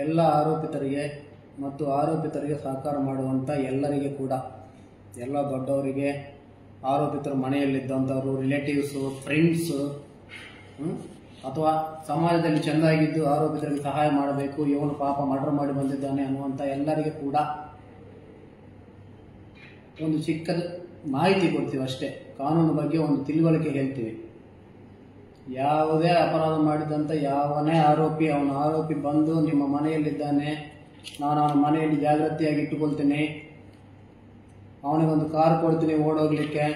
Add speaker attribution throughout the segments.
Speaker 1: ಎಲ್ಲ ಆರೋಪಿತರಿಗೆ ಮತ್ತು ಆರೋಪಿತರಿಗೆ ಸಹಕಾರ ಮಾಡುವಂಥ ಎಲ್ಲರಿಗೆ ಕೂಡ, ಎಲ್ಲ ದೊಡ್ಡವರಿಗೆ, ಆರೋಪಿತರ ಮನೆಯಲ್ಲಿದ್ದಂಥವರು, ರಿಲೇಟಿವ್ಸು, ಫ್ರೆಂಡ್ಸು, ಅಥವಾ ಸಮಾಜದಲ್ಲಿ ಚೆಂದಾಗಿದ್ದು ಆರೋಪಿತರಿಗೆ ಸಹಾಯ ಮಾಡಬೇಕು, ಇವನು ಪಾಪ ಮರ್ಡರ್ ಮಾಡಿ ಬಂದಿದ್ದಾನೆ ಅನ್ನುವಂಥ ಎಲ್ಲರಿಗೆ ಕೂಡ ಒಂದು ಚಿಕ್ಕದ ಮಾಹಿತಿ ಕೊಡ್ತೀವಿ ಅಷ್ಟೇ. ಕಾನೂನು ಬಗ್ಗೆ ಒಂದು ತಿಳುವಳಿಕೆ ಹೇಳ್ತೀವಿ. ಯಾವುದೇ ಅಪರಾಧ ಮಾಡಿದಂಥ ಯಾವನೇ ಆರೋಪಿ ಬಂದು ನಿಮ್ಮ ಮನೆಯಲ್ಲಿದ್ದಾನೆ, ನಾನು ಅವನ ಮನೆಯಲ್ಲಿ ಜಾಗೃತಿಯಾಗಿ ಇಟ್ಟುಕೊಳ್ತೀನಿ, ಅವನಿಗೊಂದು ಕಾರ್ ಕೊಡ್ತೀನಿ ಓಡೋಗ್ಲಿಕ್ಕೆ,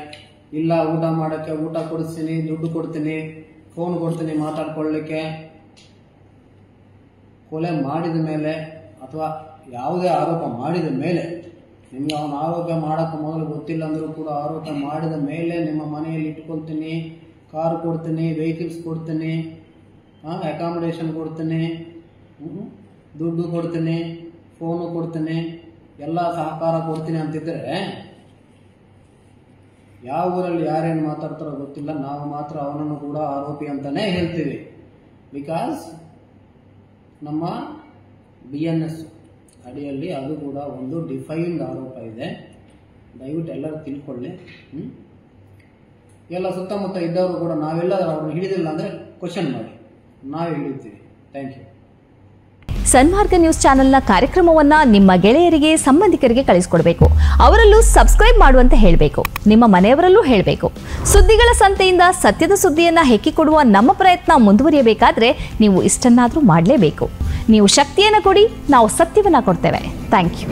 Speaker 1: ಇಲ್ಲ ಊಟ ಮಾಡೋಕ್ಕೆ ಊಟ ಕೊಡಿಸ್ತೀನಿ, ದುಡ್ಡು ಕೊಡ್ತೀನಿ, ಫೋನ್ ಕೊಡ್ತೀನಿ ಮಾತಾಡ್ಕೊಳ್ಳಿಕ್ಕೆ, ಕೊಲೆ ಮಾಡಿದ ಮೇಲೆ ಅಥವಾ ಯಾವುದೇ ಆರೋಪ ಮಾಡಿದ ಮೇಲೆ, ನಿಮಗೆ ಅವನ ಆರೋಪ ಮಾಡೋಕ್ಕೆ ಮೊದಲು ಗೊತ್ತಿಲ್ಲ ಅಂದರೂ ಕೂಡ ಆರೋಪ ಮಾಡಿದ ಮೇಲೆ ನಿಮ್ಮ ಮನೆಯಲ್ಲಿ ಇಟ್ಕೊಳ್ತೀನಿ, ಕಾರು ಕೊಡ್ತೀನಿ, ವೆಹಿಕಲ್ಸ್ ಕೊಡ್ತೀನಿ, ಅಕಾಮಿಡೇಷನ್ ಕೊಡ್ತೀನಿ, ದುಡ್ಡು ಕೊಡ್ತೀನಿ, ಫೋನು ಕೊಡ್ತೀನಿ, ಎಲ್ಲ ಸಹಕಾರ ಕೊಡ್ತೀನಿ ಅಂತಿದ್ರೆ ಯಾವ ಊರಲ್ಲಿ ಯಾರೇನು ಮಾತಾಡ್ತಾರೋ ಗೊತ್ತಿಲ್ಲ, ನಾವು ಮಾತ್ರ ಅವನನ್ನು ಕೂಡ ಆರೋಪಿ ಅಂತಾನೆ ಹೇಳ್ತೀವಿ. ಬಿಕಾಸ್ ನಮ್ಮ BNS ಅಡಿಯಲ್ಲಿ ಅದು ಕೂಡ ಒಂದು ಡಿಫೈನ್ಡ್ ಆರೋಪ ಇದೆ. ದಯವಿಟ್ಟು ಎಲ್ಲರೂ ತಿಳ್ಕೊಳ್ಳಿ. ಎಲ್ಲ ಸುತ್ತಮುತ್ತ ಇದ್ದವರು ಕೂಡ ನಾವೆಲ್ಲ ಅವ್ರನ್ನ ಹಿಡಿದಿಲ್ಲ ಅಂದರೆ ಕ್ವಶನ್ ಮಾಡಿ, ನಾವು ಹಿಡಿತೀವಿ. Thank you.
Speaker 2: ಸನ್ಮಾರ್ಗ ನ್ಯೂಸ್ ಚಾನೆಲ್ನ ಕಾರ್ಯಕ್ರಮವನ್ನ ನಿಮ್ಮ ಗೆಳೆಯರಿಗೆ, ಸಂಬಂಧಿಕರಿಗೆ ಕಳಿಸಿಕೊಡಬೇಕು. ಅವರಲ್ಲೂ ಸಬ್ಸ್ಕ್ರೈಬ್ ಮಾಡುವಂತೆ ಹೇಳಬೇಕು. ನಿಮ್ಮ ಮನೆಯವರಲ್ಲೂ ಹೇಳಬೇಕು. ಸುದ್ದಿಗಳ ಸಂತೆಯಿಂದ ಸತ್ಯದ ಸುದ್ದಿಯನ್ನ ಹೆಕ್ಕಿಕೊಡುವ ನಮ್ಮ ಪ್ರಯತ್ನ ಮುಂದುವರಿಯಬೇಕಾದ್ರೆ ನೀವು ಇಷ್ಟನ್ನಾದರೂ ಮಾಡಲೇಬೇಕು. ನೀವು ಶಕ್ತಿಯನ್ನು ಕೊಡಿ, ನಾವು ಸತ್ಯವನ್ನ ಕೊಡ್ತೇವೆ. Thank you.